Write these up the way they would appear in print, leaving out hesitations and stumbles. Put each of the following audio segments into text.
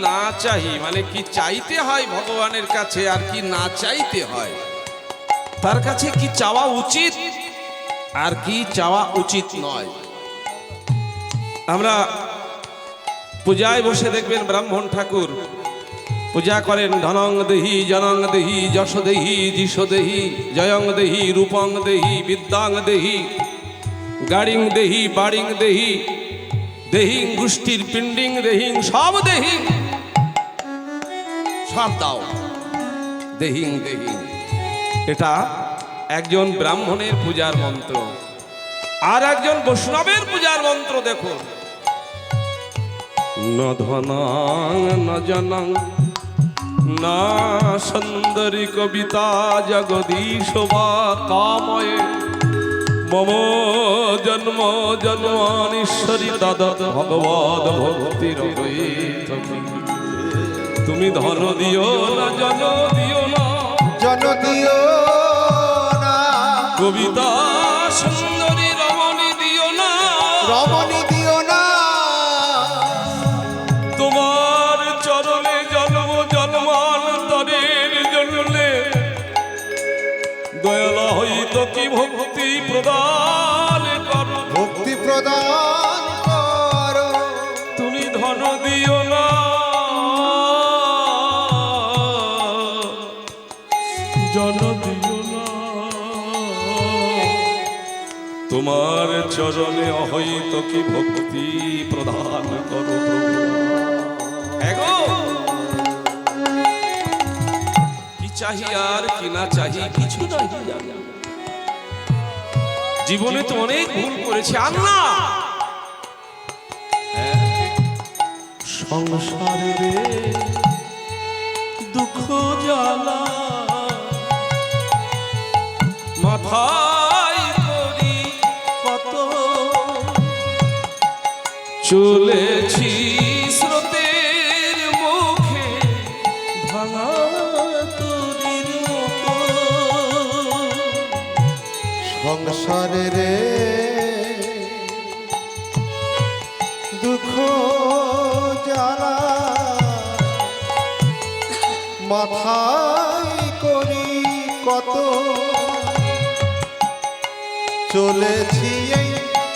না চাহি, মানে কি চাইতে হয় ভগবানের কাছে আর কি না চাইতে হয়, তার কাছে কি চাওয়া উচিত আর কি চাওয়া উচিত নয়। আমরা পূজায় বসে দেখবেন ব্রাহ্মণ ঠাকুর পূজা করেন, ধনং দেহি জনং দেহি যশ দেহি যিশ দেহি জয়ং দেহি রূপং দেহি বিদ্যাং দেহি গাড়িং দেহি বাড়িং দেহি দেহিং গোষ্ঠীর পিণ্ডিং দেহিং, সব দেহিং, সব দাও দেহিং দেহিং। এটা একজন ব্রাহ্মণের পূজার মন্ত্র। আর একজন বৈষ্ণবের পূজার মন্ত্র দেখো, ন ধনং ন জনং না সুন্দরী কবিতা জগদীশ বা কাময়ে মম জন্ম জন্মানীশ্বরী তদ ভগবদ ভক্তির। তুমি ধন দিও না জন দিও না, জন দিও না, কবিতা সুন্দরী রমণী দিও না, রমণী দিও না, তোমার চরণে জন্ম জন্মান্তরের জন্যে দয়ালা হইত কি ভক্তি প্রদান করো, ভক্তি প্রদান করো। তুমি ধন দিও না জন দিও না, তোমার চরণে হইত কি ভক্তি প্রদান করো। কি চাহি আর কি না চাহি কিছু নাই, জীবনে তো অনেক ভুল করেছি আল্লাহ, সংসারে দুঃখ জ্বালা মাথায় করি কত, চলেছি স্রোতের মুখে ভাঙা তরির মতো, সংসারে রে দুঃখ জ্বালা মাথায় করি কত, চলেছি এই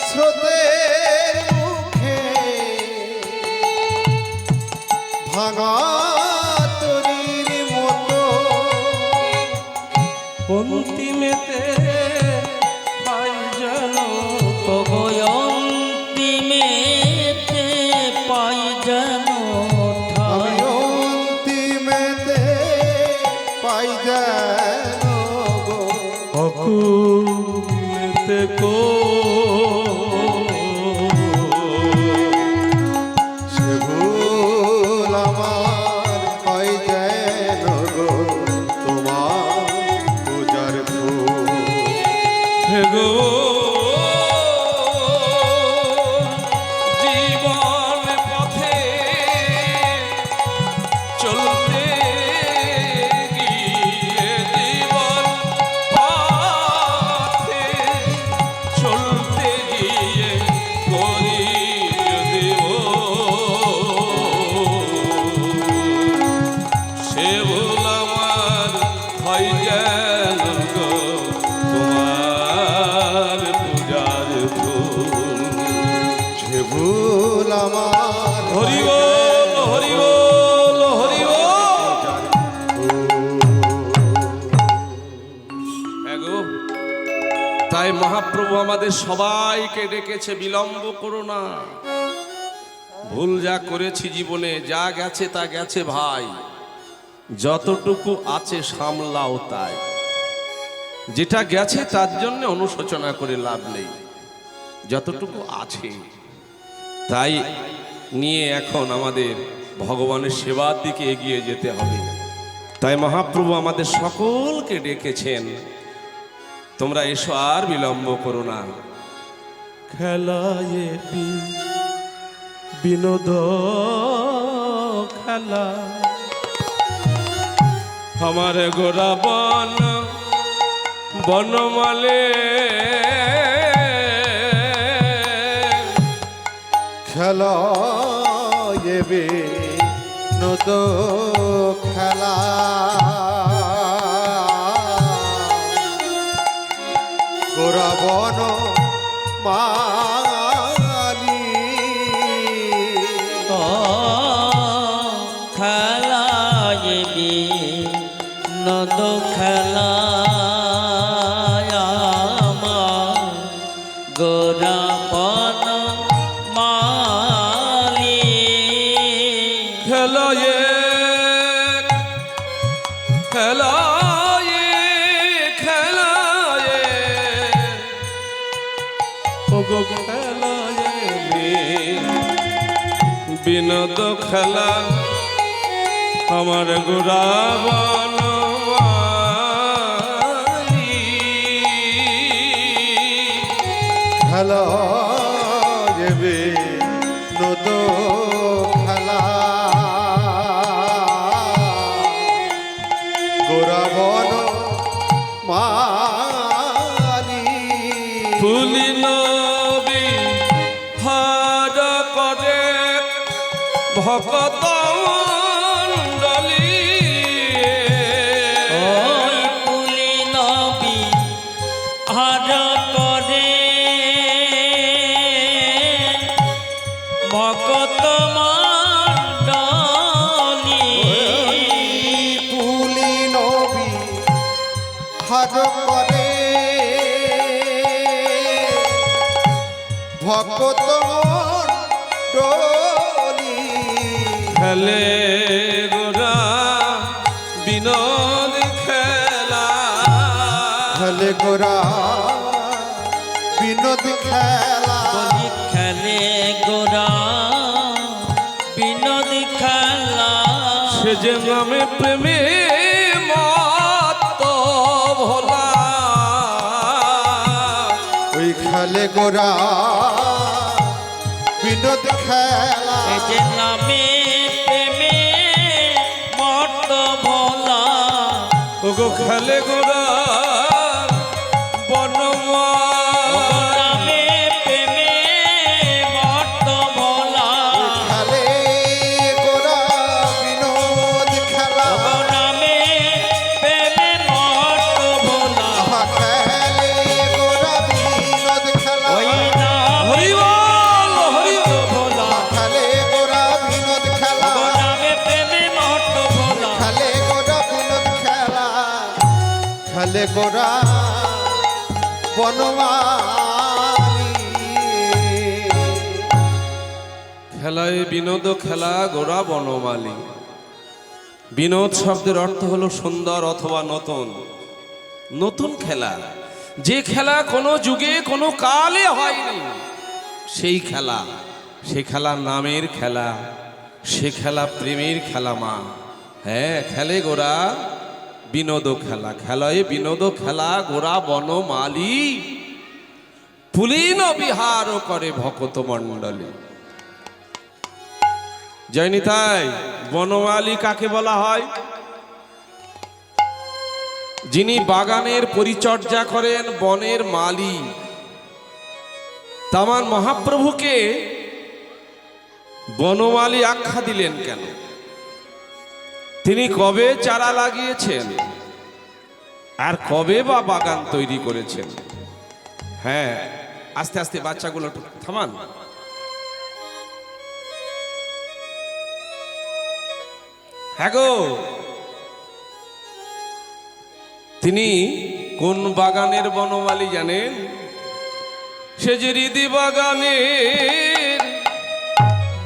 স্রোতের মুখে ভাঙা তরির মতো, অন্তিমেতে পাই যেন অন্তিমেতে পাই যেন আমি অন্তিমেতে পাই যেন গো অকুলেতে কো সে ভুল আমার হয় যেন গো তোমার পূজার ফুল। হে গো জীবন পথে চলতে গিয়ে, জীবন পথে চলতে গিয়ে করি যদি সে ভুল আমার হয় যেন গো তোমার পূজার ফুল। সে ভুল আমার হরি বল হরি বল হরি বল। এগো তাই মহাপ্রভু আমাদের সবাইকে ডেকেছে, বিলম্ব করো না। ভুল যা করেছি জীবনে, যা গেছে তা গেছে ভাই, যতটুকু আছে সামলাও তাই। যেটা গেছে তার জন্য অনুশোচনা করে লাভ নেই, যতটুকু আছে তাই নিয়ে এখন আমাদের ভগবানের সেবার দিকে এগিয়ে যেতে হবে। তাই মহাপ্রভু আমাদের সকলকে ডেকেছেন, তোমরা এসো আর বিলম্ব করো না। খেলায় বিনোদ খেলা আমার গোরা বন বনমালে, খেলা এবে নদ খেলা গোরা বন মালি ও খেলায় নদ খেলায় আমার গোরা বন মালি খেলায় খেলায় খেলায় ওগো খেলায় বিনোদ খেলা আমার গোরা বনমালী খেলা যাবে নদ খেলা গোরা বন মালি ফুলি নবী হার করে ভকত মণ্ডলী ওই পুলি নবী হার করে ভকত মণ্ডলী তুলি নবী হাজ করে ভকত মণ্ডলী খেলে গোরা বিনোদ খেলা খেলে গোরা বিনোদ খেলা বলি খেলে গোরা বিনোদ খেলা সে যে নামে প্রেমে মত্ত ভোলা ওই খেলে গোরা বিনোদ খেলা এই যে নামে প্রেমে মত ভোলা ওগো খেলে গোরা বনমা নামে প্রেমে মত ভোলা খেলে গোরা বিনোদ খেলা নামে প্রেমে মত ভোলা খেলে গোরা বিনোদ খেলা ওই নামে হরিবল হরিবল ভোলা খেলে গোরা বিনোদ খেলা নামে প্রেমে মত ভোলা খেলে গোরা বিনোদ খেলা খেলে গোরা বনমালী খেলায় বিনোদ খেলা গোরা বনমালী বিনোদ শব্দের অর্থ হলো সুন্দর অথবা নতুন নতুন খেলা যে খেলা কোনো যুগে কোনো কালে হয়নি সেই খেলা সে খেলা নামের খেলা সে খেলা প্রেমের খেলা মা হ্যাঁ খেলে গোরা বিনোদ খেলা খেলায় বিনোদ খেলা গোরা বনমালী পুলিন বিহার করে ভকত মণ্ডলী জয়নি তাই বনমালী কাকে বলা হয় যিনি বাগানের পরিচর্যা করেন বনের মালী তামান মহাপ্রভুকে বনমালী আখ্যা দিলেন কেন তিনি কবে চারা লাগিয়েছেন আর কবে বা বাগান তৈরি করেছেন হ্যাঁ আস্তে আস্তে বাচ্চাগুলো একটু থামান হ্যাঁ গো তিনি কোন বাগানের বনমালী জানেন সে যে হৃদি বাগানের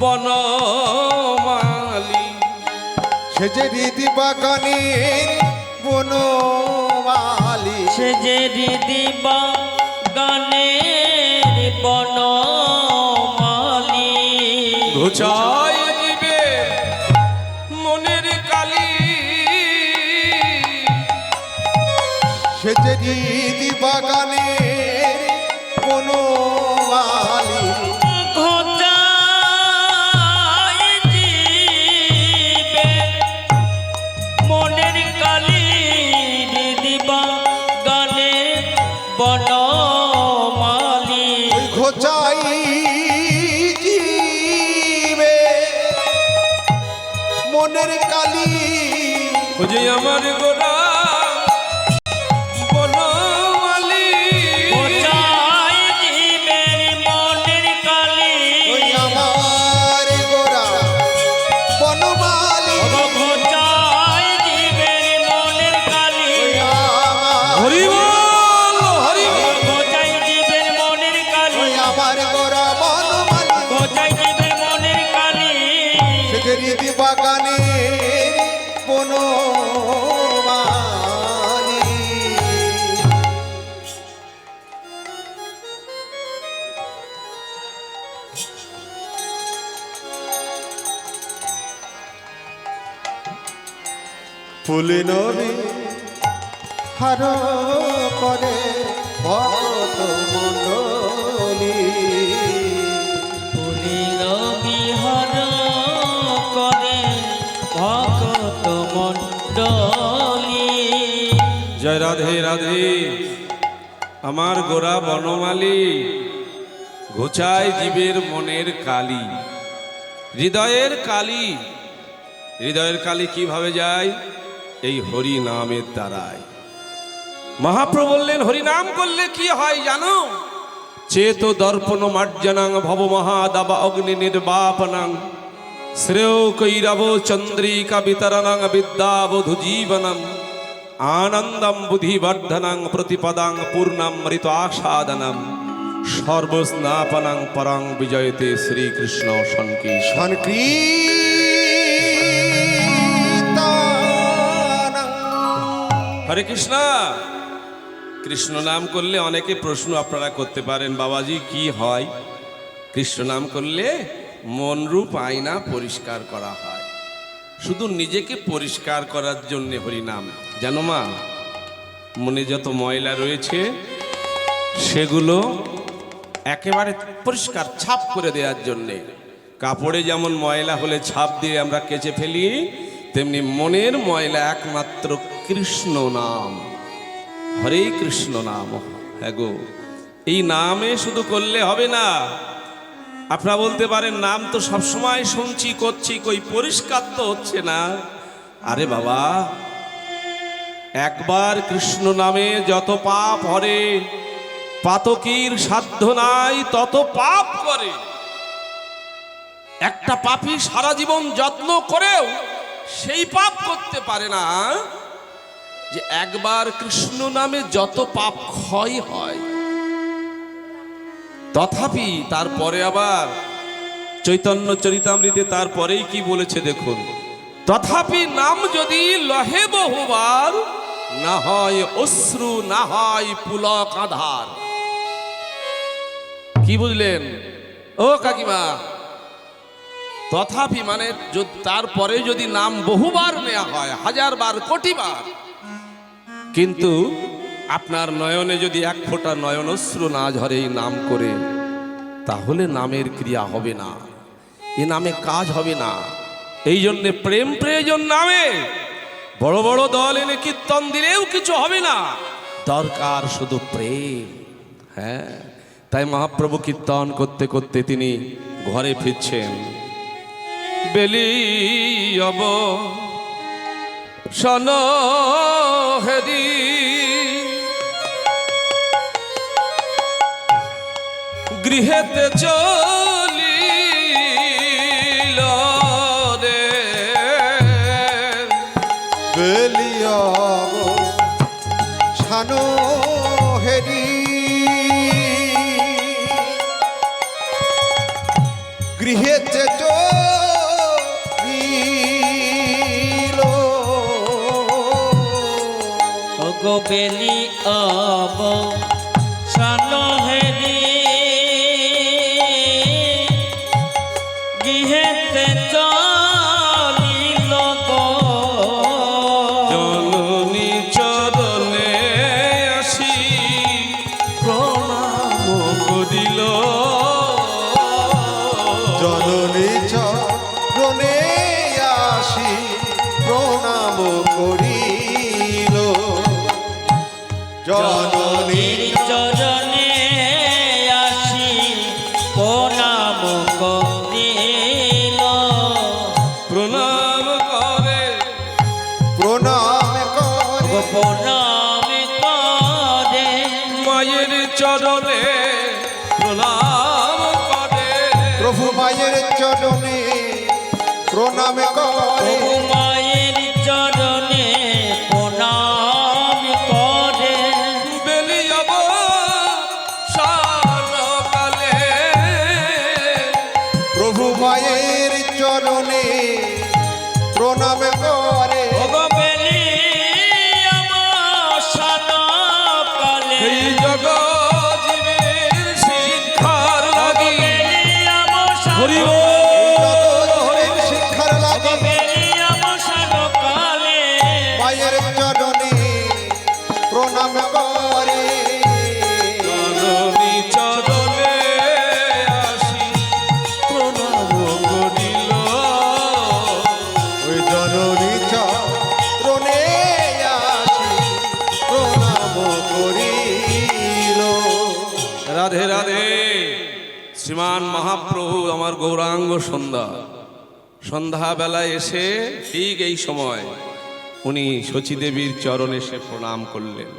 বনমালী সে যে হৃদি বাগানের বনমালী সে যে হৃদি বাগানের বনমালী ঘুচায় দিবে মনের কালি সে যে হৃদি বাগানের বনমালী ঘোচায় দিবে মনের কালি হৃদি বাগানের বনমালী ওই ঘোচাই জীবে মনের মনের কালী ওজে আমার গোরা বনমালী কোথায় জীবের মনের কালি ওই আমার গোরা বনমালী কোথায় জীবের মনের কালি ওই আমার হরি বল হরি বল। কোথায় জীবের মনের কালি ওই আমার গোরা বনমালী কোথায় জীবের মনের কালি সেদের ইতি বাগানে বনমালী ফুলে নবী হার করে ভক্ত মণ্ডলী ফুলের বিহার করে ভক্ত মণ্ডলী জয় রাধে রাধে। আমার গোরা বনমালী ঘোচায় জীবের মনের কালি, হৃদয়ের কালি। হৃদয়ের কালি কিভাবে যায়? এই হরি নামের দ্বারায়। মহাপ্রভু বললেন হরি নাম করলে কি হয় জানো? চেত দর্পণ মার্জনাং ভব মহাদাবা অগ্নি নির্বাপনাং শ্রেয় কৈরব চন্দ্রিকা বিতরণং বিদ্যাবধু জীবনম আনন্দম বুদ্ধিবর্ধনং প্রতিপদাং পূর্ণামৃত আসাদনম সর্বস্নাপনং পরং বিজয়তে শ্রীকৃষ্ণ সংকীর্ষ। হরে কৃষ্ণ। কৃষ্ণ নাম করলে অনেকে প্রশ্ন আপনারা করতে পারেন, বাবাজি কি হয়? কৃষ্ণ নাম করলে মন রূপ আয়না পরিষ্কার করা হয়। শুধু নিজেকে পরিষ্কার করার জন্য হরিনাম। জানো মা, মনে যত ময়লা রয়েছে সেগুলো একেবারে পরিষ্কার ছাপ করে দেওয়ার জন্যে। কাপড়ে যেমন ময়লা হলে ছাপ দিয়ে আমরা কেচে ফেলি, তেমনি মনের ময়লা একমাত্র কৃষ্ণ নাম, হরে কৃষ্ণ নাম। হ্যাঁ গো, এই নামে শুধু করলে হবে না। আপনারা বলতে পারেন নাম তো সবসময় শুনছি করছি, কই পরিষ্কার তো হচ্ছে না। আরে বাবা, একবার কৃষ্ণ নামে যত পাপ হরে, পাতকীর সাধ্য নাই তত পাপ করে। একটা পাপী সারা জীবন যত্ন করেও সেই পাপ করতে পারে না যে একবার কৃষ্ণ নামে যত পাপ ক্ষয় হয়। তথাপি তারপরে আবার চৈতন্য চরিতামৃতে তারপরেই কি বলেছে দেখুন, তথাপি নাম যদি লহে বহুবার, না হয় অশ্রু না হয় পুলক আধার। কি বুঝলেন ও কাকিমা? তথাপি মানে তারপরে যদি নাম বহুবার নেওয়া হয়, হাজার বার কোটি বার, কিন্তু আপনার নয়নে যদি এক ফোঁটা নয়নশ্রু না ঝরে এই নাম করে, তাহলে নামের ক্রিয়া হবে না, এ নামে কাজ হবে না। এই জন্যে প্রেম প্রয়োজন নামে। বড় বড় দল এনে কীর্তন দিলেও কিছু হবে না, দরকার শুধু প্রেম। হ্যাঁ, তাই মহাপ্রভু কীর্তন করতে করতে তিনি ঘরে ফিরছেন। বেলি অব শন হেরি গৃহেতে চলিল রে, বেলিয়াব ছানো হেরি গৃহেতে চলিল গো বেলি অব সানহেরি গৃহেতে চলিল গো জননী চরণে আসি প্রণাম করিল, জননী চরণে আসি প্রণাম করিল, জননী প্রণাম করে মায়ের চরণে প্রণাম করে প্রভু মায়ের চরণে প্রণাম করে প্রভু মায়ের চরণে প্রণাম করে বেলিয়াব সারকালে প্রভু মায়ের চরণে প্রণাম করে ওগো বেলি অবসান কালে এই জগজীবের শিক্ষার লাগি হরি জগৎ শিক্ষার লাগে মায়ের চরণে প্রণাম করে জননী চরণে আসি প্রণাম করিল ওই জননী চরণে আসি প্রণাম করিল। রাধে রাধে। শ্রীমান মহাপ্রভু আমার গৌরাঙ্গ সন্ধ্যাবেলায় এসে ঠিক এই সময় উনি শচীদেবীর চরণে এসে প্রণাম করলেন,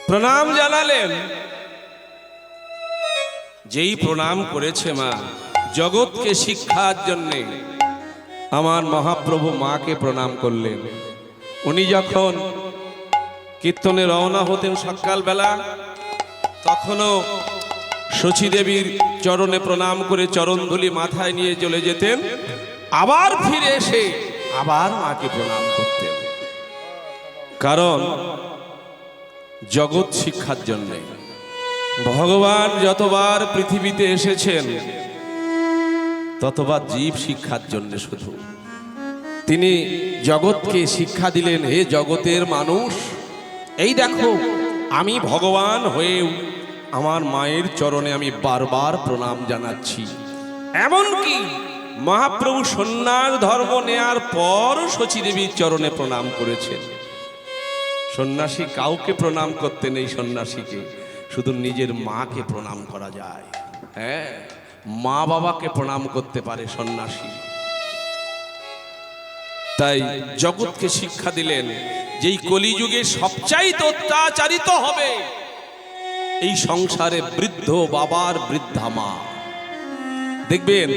প্রণাম জানালেন। যেই প্রণাম করেছে মা, জগৎকে শিক্ষার জন্যে আমার মহাপ্রভু মাকে প্রণাম করলেন। উনি যখন কীর্তনে রওনা হতেন সকালবেলা, তখনও শচীদেবীর চরণে প্রণাম করে চরণধুলি মাথায় নিয়ে চলে যেতেন, আবার ফিরে এসে আবার মাকে প্রণাম করতেন। কারণ জগৎ শিক্ষার জন্যে ভগবান যতবার পৃথিবীতে এসেছেন ততবার জীব শিক্ষার জন্য শুধু তিনি জগৎকে শিক্ষা দিলেন, হে জগতের মানুষ, এই দেখো আমি ভগবান হয়েও আমার মায়ের চরণে আমি বারবার প্রণাম জানাচ্ছি। এমনকি মহাপ্রভু সন্ন্যাস ধর্ম নেয়ার পর শচীদেবীর চরণে প্রণাম করেছেন। সন্ন্যাসী কাউকে প্রণাম করতে নেই, সন্ন্যাসীকে শুধু নিজের মাকে প্রণাম করা যায়। হ্যাঁ, মা বাবাকে প্রণাম করতে পারে সন্ন্যাসী। তাই জগৎকে শিক্ষা দিলেন, যেই কলিযুগে সবচাইতে অত্যাচারিত হবে এই সংসারে বৃদ্ধ বাবার বৃদ্ধা মা। দেখবেন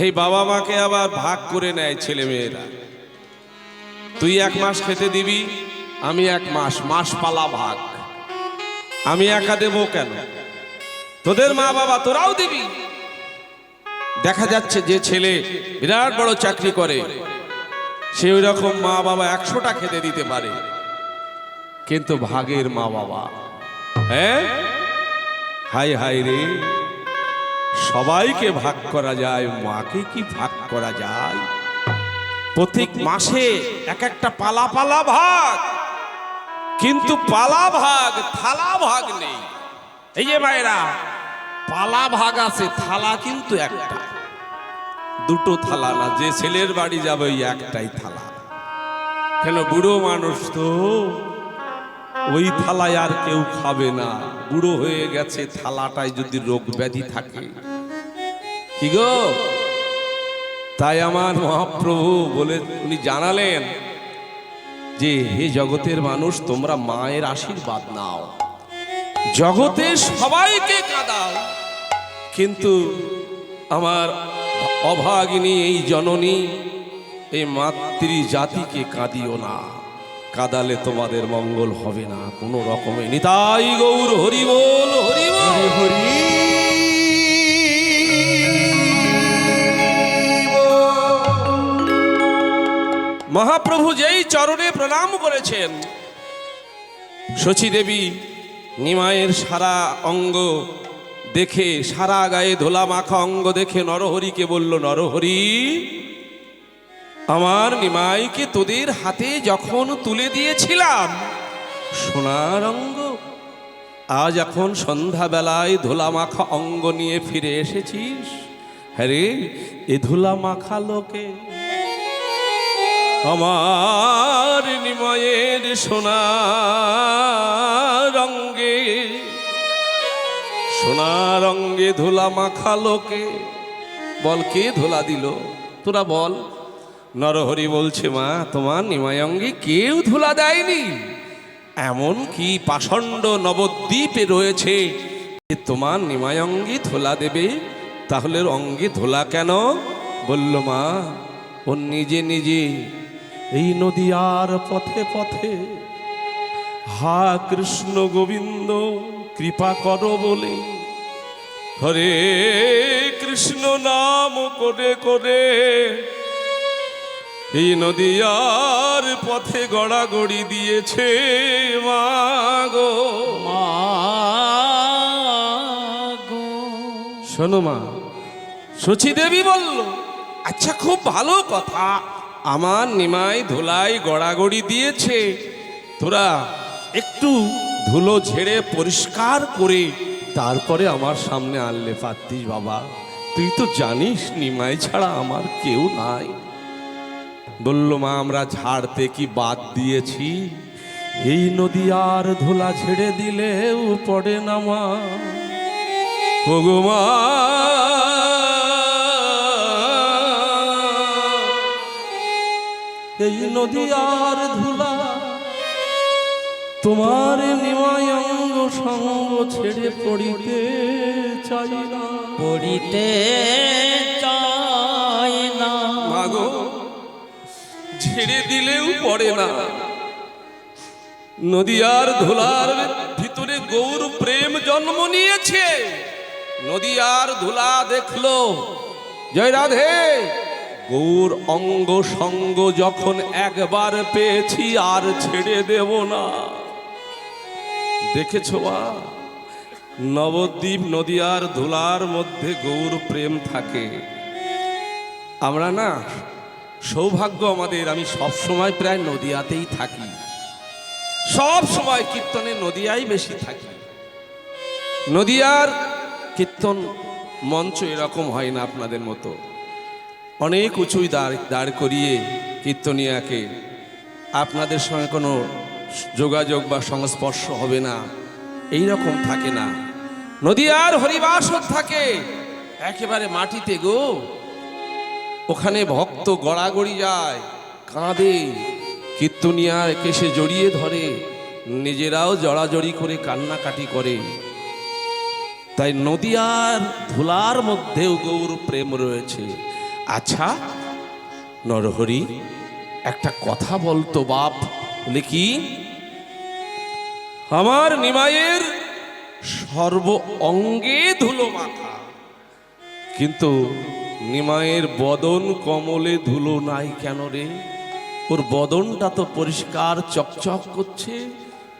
এই বাবা মাকে আবার ভাগ করে নেয় ছেলে মেয়েরা। তুই 1 মাস খেতে দিবি, আমি 1 মাস, মাস পালা ভাগ। আমি একা দেবো কেন, তোদের মা বাবা তোরাও দিবি। দেখা যাচ্ছে যে ছেলে বিরাট বড় চাকরি করে, সে ওই রকম মা বাবা 100টা খেতে দিতে পারে, কিন্তু ভাগের মা বাবা, হ্যাঁ, হাই হাই রে, সবাইকে ভাগ করা যায়, মাকে কি ভাগ করা যায়? প্রত্যেক মাসে এক একটা পালা পালা ভাগ, কিন্তু পালা ভাগ থালা ভাগ নেই। এই যে মায়েরা, পালা ভাগ আছে, থালা কিন্তু একটা, দুটো থালা না। যে ছেলের বাড়ি যাবে ওই একটাই থালা। কেন, বুড়ো মানুষ তো, ওই থালায় আর কেউ খাবে না। বুড়ো হয়ে গেছে, থালাটায় যদি রোগ ব্যাধি থাকে, কি গো? তাই আমার মহাপ্রভু বলে উনি জানালেন যে হে জগতের মানুষ, তোমরা মায়ের আশীর্বাদ নাও, জগতে সবাইকে কাঁদাও, কিন্তু আমার অভাগিনী এই জননী, এই মাতৃ জাতিকে কাঁদিও না, কাঁদালে তোমাদের মঙ্গল হবে না কোনো রকমে। নিতাই গৌর হরি বল, হরি বল, হরি মহাপ্রভু যেই চরণে প্রণাম করেছেন, শচীদেবী নিমায়ের সারা অঙ্গ দেখে, সারা গায়ে ধোলা মাখা অঙ্গ দেখে নরহরিকে বলল, নরহরি, আমার নিমাইকে তোদের হাতে যখন তুলে দিয়েছিলাম সোনার অঙ্গ, আজ এখন সন্ধ্যাবেলায় ধোলা মাখা অঙ্গ নিয়ে ফিরে এসেছিস। হ্যাঁ রে, এ ধুলা মাখা লোকে আমার নিমায়ের সোনার অঙ্গে, সোনার অঙ্গে ধুলা মাখা লোকে। বল, কে ধুলা দিল? তোরা বল। নরহরি বলছে, মা তোমার নিমায়ঙ্গে কেউ ধুলা দেয়নি, এমন কি পাষণ্ড নবদ্বীপে রয়েছে যে তোমার নিমায়ঙ্গে ধুলা দেবে? তাহলে ওর অঙ্গে ধুলা কেন? বলল, মা ও নিজে নিজে এই নদীয়ার পথে পথে হা কৃষ্ণ গোবিন্দ কৃপা করো বলে হরে কৃষ্ণ নাম করে করে এই নদীয়ার পথে গড়াগড়ি দিয়েছে মা গো। মাগো শোনো মা, শচী দেবী বলল, আচ্ছা খুব ভালো কথা, আমার নিমাই ধুলাই গড়াগড়ি দিয়েছে, তোরা একটু ধুলো ঝেড়ে পরিষ্কার করে তারপরে আমার সামনে আনলে পারতিস বাবা, তুই তো জানিস নিমাই ছাড়া আমার কেউ নাই। বলল, মা আমরা ঝাড়তে কি বাদ দিয়েছি? এই নদী আর ধুলা ঝেড়ে দিলেও পড়ে না মা। এই নদী আর ধুলা তোমার নিমায়ঙ্গ সঙ্গ ছেড়ে পড়িতে চাই না, পড়িতে চাই না। মাগো ছেড়ে দিলেও পড়ে না। নদী আর ধুলার ভিতরে গৌর প্রেম জন্ম নিয়েছে। নদী আর ধুলা দেখলো, জয় রাধে, গৌর অঙ্গ সঙ্গ যখন একবার পেয়েছি আর ছেড়ে দেব না। দেখেছো বা, নবদ্বীপ নদী আর ধুলার মধ্যে গৌর প্রেম থাকে। আমরা না, সৌভাগ্য আমাদের, আমি সব সময় প্রায় নদিয়াতেই থাকি, সব সময় কীর্তনে নদিয়ায় বেশি থাকি। নদিয়ার কীর্তন মঞ্চ এরকম হয় না আপনাদের মতো, অনেক উঁচুই দাঁড় করিয়ে কীর্তনিয়াকে আপনাদের সঙ্গে কোনো যোগাযোগ বা সংস্পর্শ হবে না, এই রকম থাকে না। নদিয়ার হরিবাসর থাকে একেবারে মাটিতে গো, ওখানে ভক্ত গড়াগড়ি যায়, কাঁদে, কীর্তনিয়ার কেশে জড়িয়ে ধরে, নিজেরাও জড়াজড়ি করে কান্নাকাটি করে। তাই নদিয়ার ধুলার মধ্যেও গৌর প্রেম রয়েছে। আচ্ছা নরহরি, একটা কথা বলতো বাপ। বলে কি? আমার নিমাইয়ের সর্ব অঙ্গে ধুলো মাখা, কিন্তু নিমাইয়ের বদন কমলে ধুলো নাই কেন রে? ওর বদনটা তো পরিষ্কার চকচক করছে,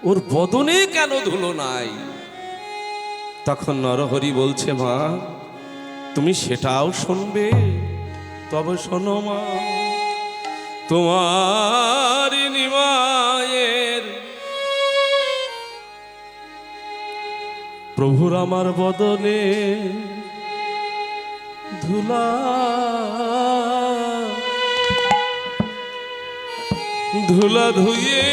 ওর বদনে কেন ধুলো নাই? তখন নরহরি বলছে, মা তুমি সেটাও শুনবে, তবে শোনো মা, তোমার নিমাইয়ের প্রভুর আমার বদনে ধুলা ধুলা ধুয়ে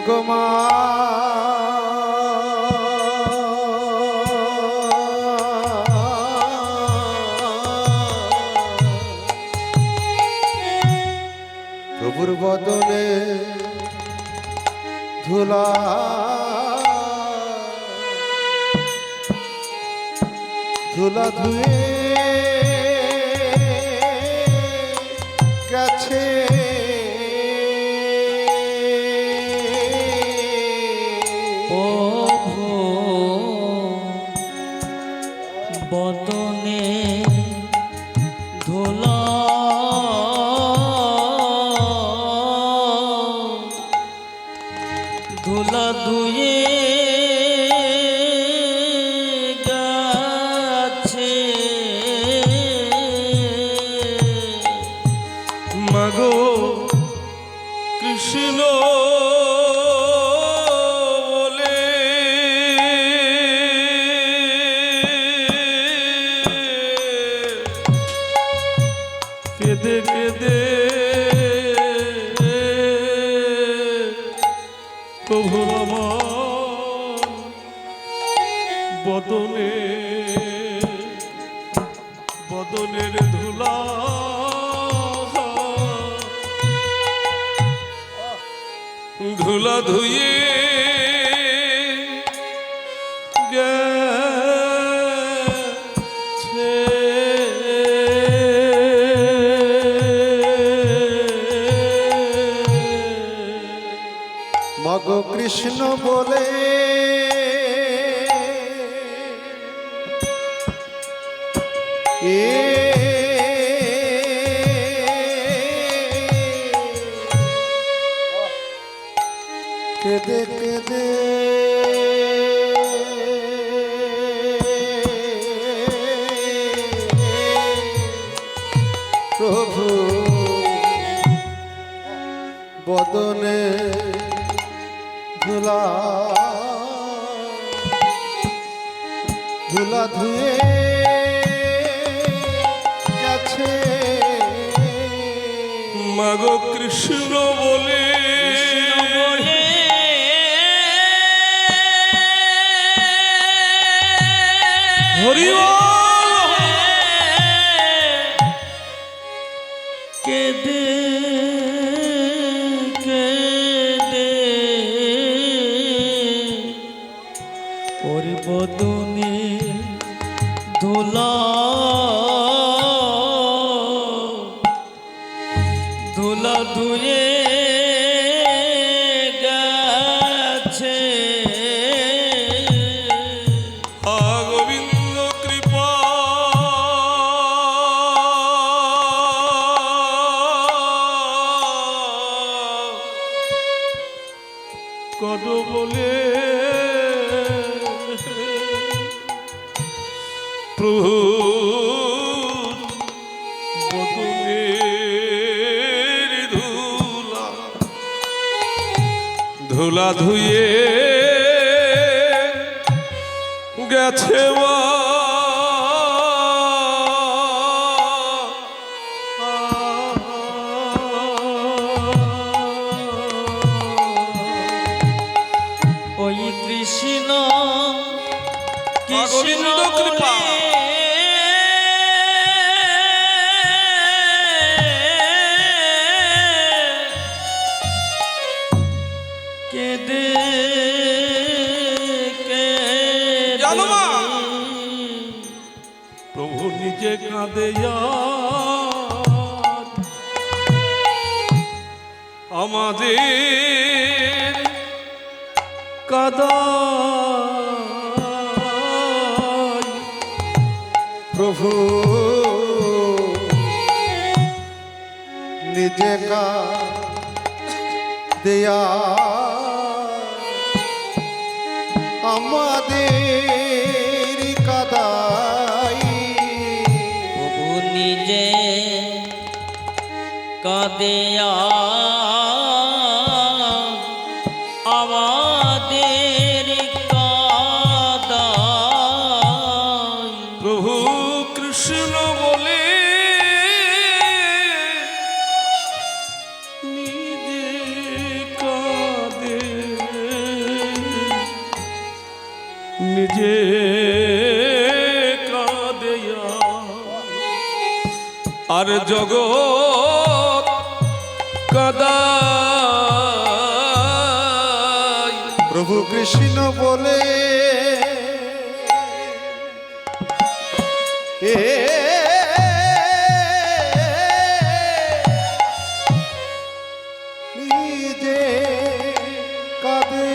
গো মা প্রভুর বদনে ধুলা ধুলা ধুয়ে গেছে প্রভু বদনে ধুলা ধুলা ধুয়ে গেছে মাগো কৃষ্ণ বলে কেঁদে কেঁদে প্রভু আমার বদনে বদনের ধুলা ধুলা ধুয়ে গেছে মগ কৃষ্ণ বলে কেদে কেদে প্রভু বদনে ধুলা ধুলা ধুয়ে গেছে মাগো কৃষ্ণ বলে হরি কেদে কেদে ওর বদনে ধুলা ধুলা ধুয়ে গেছে গোবিন্দ কৃপা কত বলে প্রভু বদনের ধুলা ধুলা ধুয়ে গেছে ওই কৃষ্ণ গোবিন্দ কৃপা কেদে জানো মা প্রভু নিজে কাঁদে আমাদের কাদা প্রভু নিজে কা দেয়া আমাদের কাদাই প্রভু নিজে কাঁদেয়া আমাদের কাদাই প্রভু কৃষ্ণ বলে নিজে কাঁদে নিজে কাঁদেয়া আর জগৎ কাদাই প্রভু কৃষ্ণ বলে নিজে কাঁদে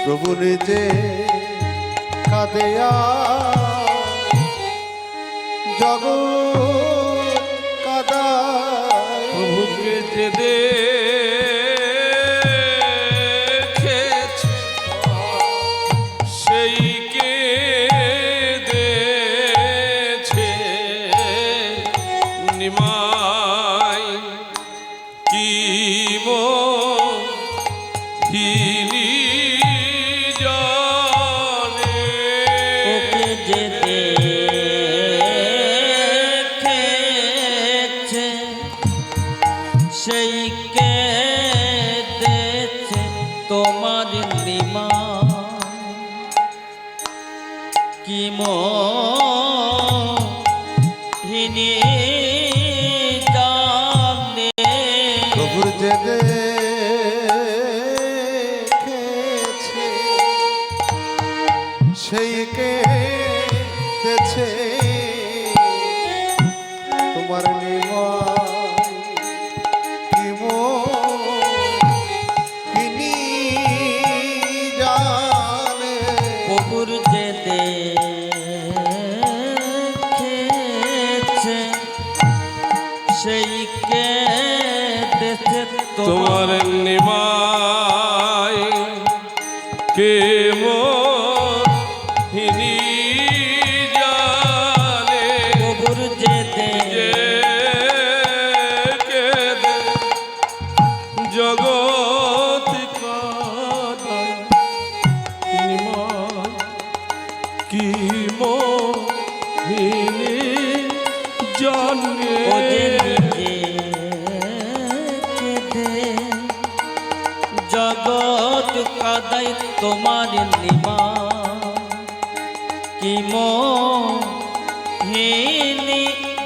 প্রভু নিজে কাঁদেয়া জগৎ কাদায় প্রভুকে যে দেখেছে সেই কেঁদেছে নিমাই কি মোহিনী জানে ওকে যে দেখেছে সেই মোহিনী জানে প্রভুর যে দেখেছে সেই কেটেছে তোমার নিমাই কি মোহিনী জানে প্রভুর যে দেখেছে সেই কেটেছে তোমার নিমাই কে মোহিনী জানে প্রভুর যে কেদে জগৎ কাঁদায় নিমাই কি মোহিনী জানে ও যে নিজে কেঁদে জগৎ কাদাই তোমার নিমা কি মোহিনী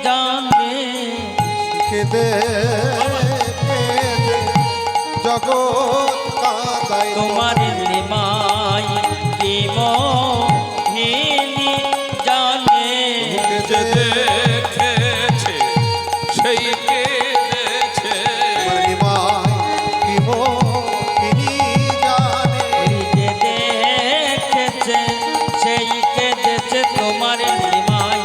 জানে কেদে কেদে জগৎ কাঁদায় তোমার নিমাই কি মোহিনী জানে যে দেখেছে সেই কেঁদেছে নিমাই কি মোহিনী জানে ওই যে দেখেছে সেই কেঁদেছে তোমার নিমাই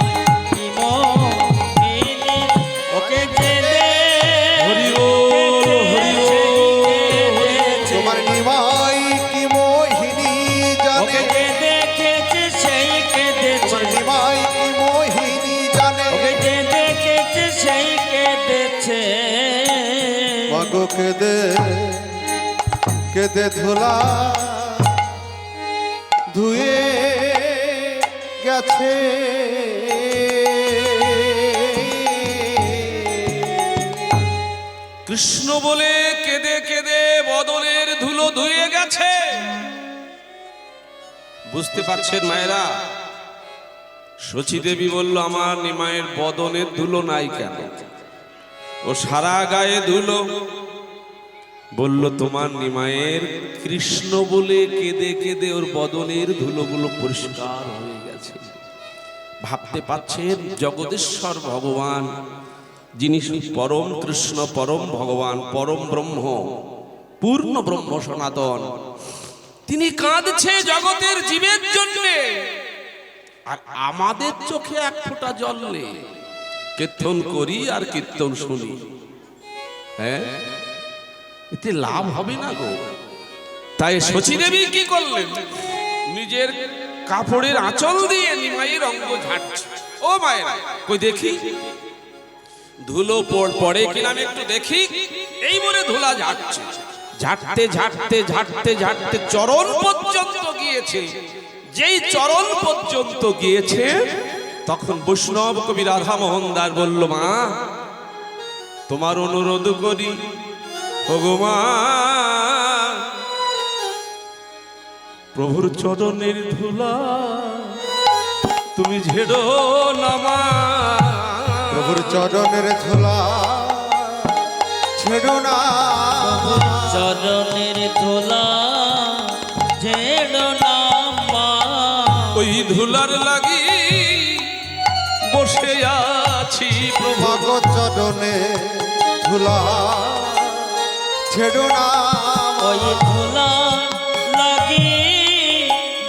কি মোহিনী ওকে যে হরি বল, হরি বল। তোমার নিমাই কি মোহিনী জানে ওকে যে দেখেছে সেই কেঁদেছে তোমার নিমাই কি মোহিনী জানে ওকে যে দেখেছে সেই কেঁদেছে মাগো কেদে কেদে ধুলা ধুয়ে গেছে কৃষ্ণ বলে কেঁদে কেঁদে বদনের ধুলো ধুয়ে গেছে। বুঝতে পারছেন মায়েরা? শচী দেবী বলল আমার নিমায়ের বদনের ধুলো নাই কেন? ও সারা গায়ে ধুলো। বলল তোমার নিমায়ের কৃষ্ণ বলে কেঁদে কেঁদে ওর বদনের ধুলোগুলো পরিষ্কার হয়ে গেছে। ভাবতে পাচ্ছেন জগদীশ্বর ভগবান, যিনি পরম কৃষ্ণ, পরম ভগবান, পরম ব্রহ্ম, পূর্ণ ব্রহ্ম সনাতন, তিনি কাঁদছে জগতের জীবের জন্য। আর আমাদের চোখে এক ফোঁটা জল নেই। কীর্তন করি আর কীর্তন শুনি, হ্যাঁ, এতে লাভ হবে না গো। তাই শচী দেবী কি করলেন? নিজের কাপড়ের আঁচল দিয়ে নিমাইয়ের অঙ্গ ঝাড়ছে। ও মায়েরা, কই দেখি ধুলো পড়ে কিনা আমি একটু দেখি। এই বলে ধুলা ঝাড়ছে, ঝাড়তে ঝাড়তে ঝাড়তে ঝাড়তে চরণ পর্যন্ত গিয়েছে। যেই চরণ পর্যন্ত গিয়েছে তখন বৈষ্ণব কবি রাধা মোহন দাস বলল, মা তোমার অনুরোধ করি, ভগবান প্রভুর চরণের ধুলা তুমি ঝেড়ো না মা। প্রভুর চরণের ধুলা ছেড়ো না চরণের ধুলা ঝেড়ো না মা। ওই ধুলার লাগি বসে আছি প্রভু। মাগো চরণে ধুলা ছেড়ো না ওই ধুলা লাগি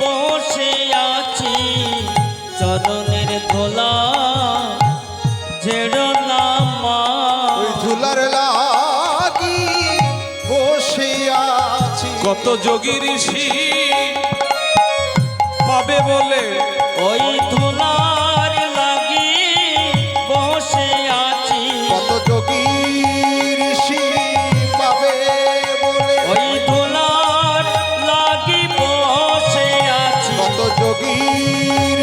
বসে আছি, চরণের ধুলা ঝেড়ো না মা। ওই ধুলার লাগি বসে আছি কত যোগী ঋষি পাবে বলে ওই ধুলার লাগি বসে আছি, কত যোগী ঋষি পাবে বলে ওই ধুলার লাগি বসে আছি, কত যোগী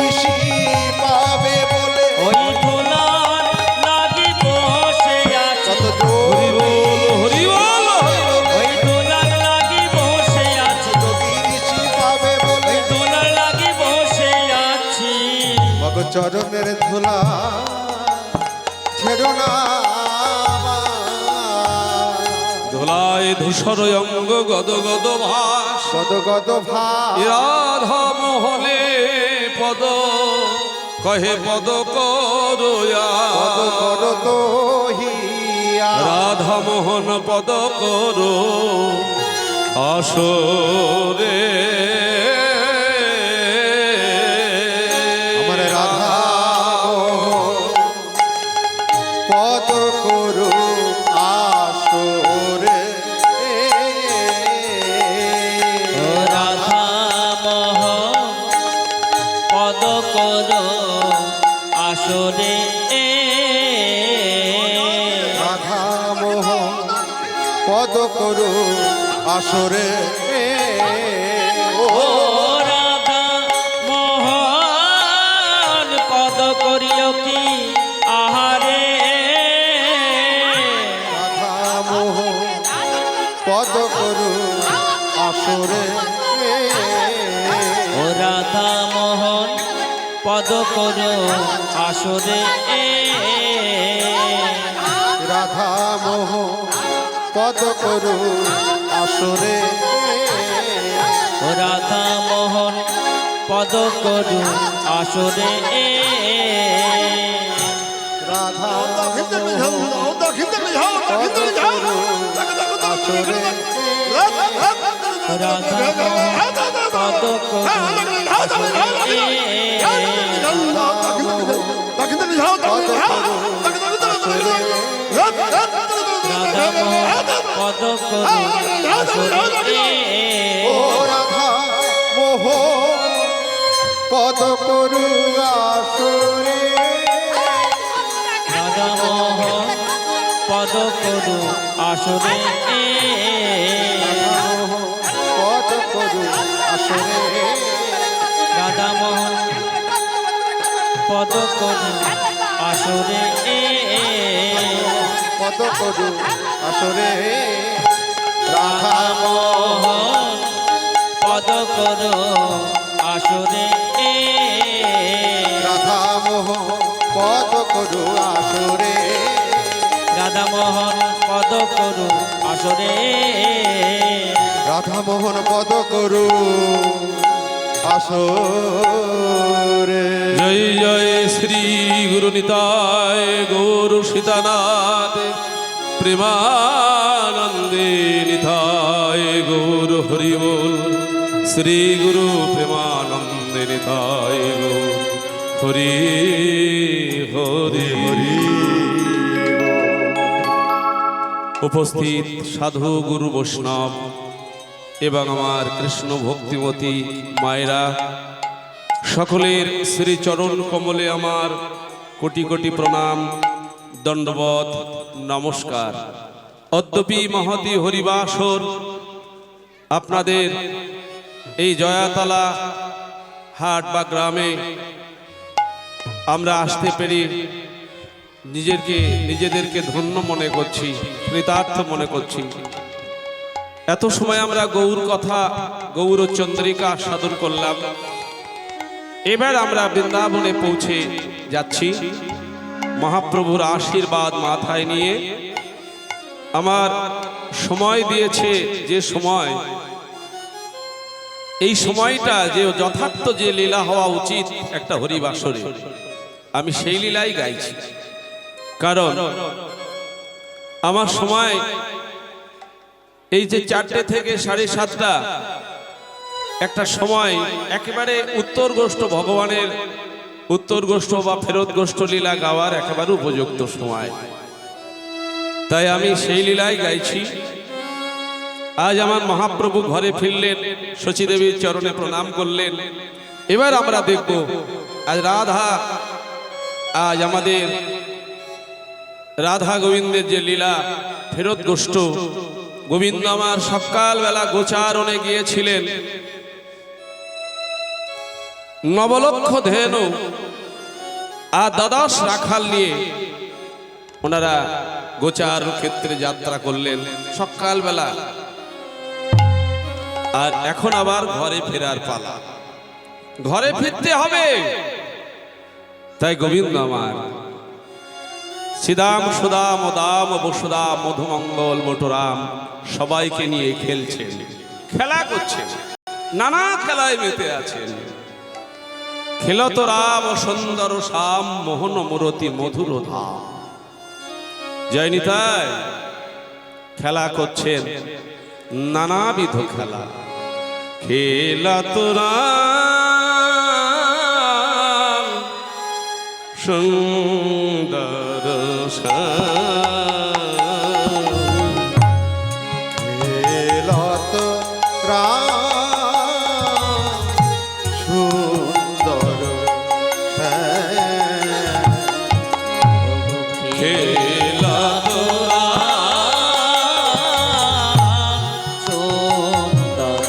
ঋষি পাবে বলে ওই ধুলার লাগি বসে আছি, কত হরি বল, হরি বল। ওই ধুলার লাগি বসে আছি, যোগী ঋষি পাবে বলে ওই ধুলার লাগি বসে আছি। চরণের ধুলা ছেড়ো না ধুলায় ধূসর অঙ্গ গদ গদ ভাস গদ গদ ভাই রাধা মোহনে পদ কহে পদ করয়া পদ কর তো হিয়া রাধা মোহন পদ করো আসরে আমার রাধা পদ করু আসরে ও রাধা মোহন পদ করো আসরে রাধা মোহ পদ করু আসরে ও রাধা মোহন পদ করিও কি আহারে রাধা মোহ পদ করু আসরে ও রাধা মোহন পদ করো আসরে রাধা মোহ পদ করু আসরে ও রাধা মোহন পদ করো আসরে রাধা আসরে রাধা মোহন পদ করো আসরে রাধা মোহন পদ করো আসরে ও রাধা মোহ পদ করু আসরে রাধা মোহন পদ করো আসরে পদ করু আসরে রাধা মোহন পদ করো আসরে পদ করু আসরে রাধা মোহন পদ করো আসরে রাধা মোহ পদ করু আসরে রাধা মোহন পদ করো আসরে রাধা মোহন পদ করু আসরে জয় জয় শ্রী গুরু নিতায় গৌর সীতানাথ প্রেমানন্দে নিতায় গৌর হরি বল শ্রী গুরু প্রেমানন্দে নিতায় গৌর হরি হরি হরি উপস্থিত সাধু গুরু বৈষ্ণব এবং আমার কৃষ্ণ ভক্তিমতী মায়েরা সকলের শ্রীচরণ কমলে আমার কোটি কোটি প্রণাম দণ্ডবত নমস্কার। অদ্যপি মহতি হরিবাসর আপনাদের এই জয়াতলা হাট বা গ্রামে আমরা আসতে পেরে নিজেদেরকে ধন্য মনে করছি, কৃতার্থ মনে করছি। এত সময় আমরা গৌর কথা গৌর চন্দ্রিকা সাধন করলাম, এবার আমরা বৃন্দাবনে পৌঁছে যাচ্ছি মহাপ্রভুর আশীর্বাদ মাথায় নিয়ে। আমার সময় দিয়েছে যে সময়, এই সময়টা যে যথার্থ যে লীলা হওয়া উচিত একটা হরিবাসরে, আমি সেই লীলাই গাইছি। কারণ আমার সময় এই যে 4টে থেকে 7:30 একটা সময় একেবারে উত্তরগোষ্ঠ ভগবানের উত্তরগোষ্ঠ বা ফেরতগোষ্ঠ লীলা গাওয়ার একেবারে উপযুক্ত সময়, তাই আমি সেই লীলাই গাইছি। আজ আমার মহাপ্রভু ঘরে ফিরলেন, শচীদেবীর চরণে প্রণাম করলেন। এবার আমরা দেখব আজ আমাদের রাধা গোবিন্দের যে লীলা ফেরতগোষ্ঠ। গোবিন্দ আমার সকালবেলা গোচারণে গিয়েছিলেন, নবলক্ষ ধেনু আর 12 রাখাল নিয়ে ওনারা গোচার ক্ষেত্রে যাত্রা করলেন সকালবেলা। আর এখন আবার ঘরে ফেরার পালা, ঘরে ফিরতে হবে। তাই গোবিন্দ আমার শ্রীদাম সুদাম দাম বসুদাম মধুমঙ্গল মোটরাম সবাইকে নিয়ে খেলছেন, খেলা করছেন, নানা খেলায় মেতে আছেন। খেলত রাম সুন্দর শ্যাম মোহন মূরতি মধুর ধাম। জয় নিতাই খেলা করছেন নানাবিধ খেলা। খেলা তোরা সুন্দর খেলত রাম সুন্দর খেলা তোরা সুন্দর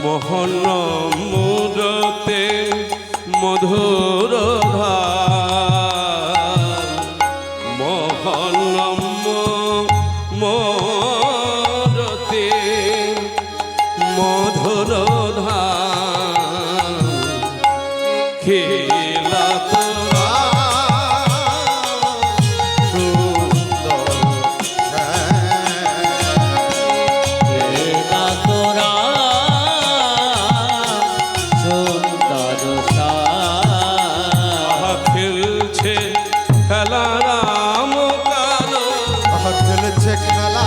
মোহন মূরতে মধুর ধাম। মোহন মূরতে মধুর ধাম। খেলা তোরা সুন্দর খেলা তোরা সুন্দর খেলছে খেলা রাম কালো। খেলছে খেলা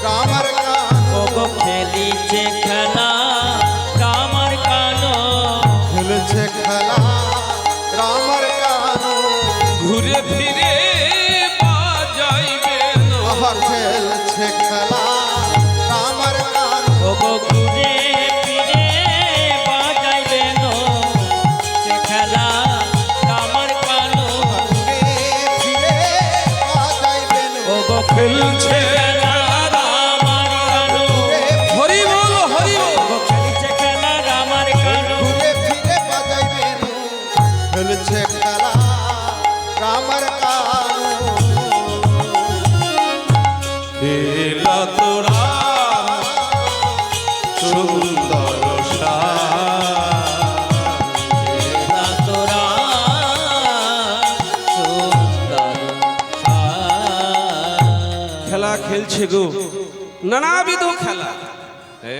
রামার কানো, ওগো খেলিছে খেলা রামার কানো। খেলছে খেলা রামার কানো, ঘুরে ফিরে বাজাইবে খেলছে খেলা রামার কানো, ওগো ঘুরে ফিরে বাজাইবে নো সে খেলা রামার কানো। ফিরে বাজাইবেন ওগো খেলছে খেলা রামার কানো। হরি বল হরি বল। ওগো খেলিছে খেলা রামার কানো। ঘুরে ফিরে বাজাইবেন খেলছে খেলা রামার কানো। খেলা তোরা সুন্দর খেলা তোরা সুন্দর খেলা খেলছে গো নানাবিধ খেলা।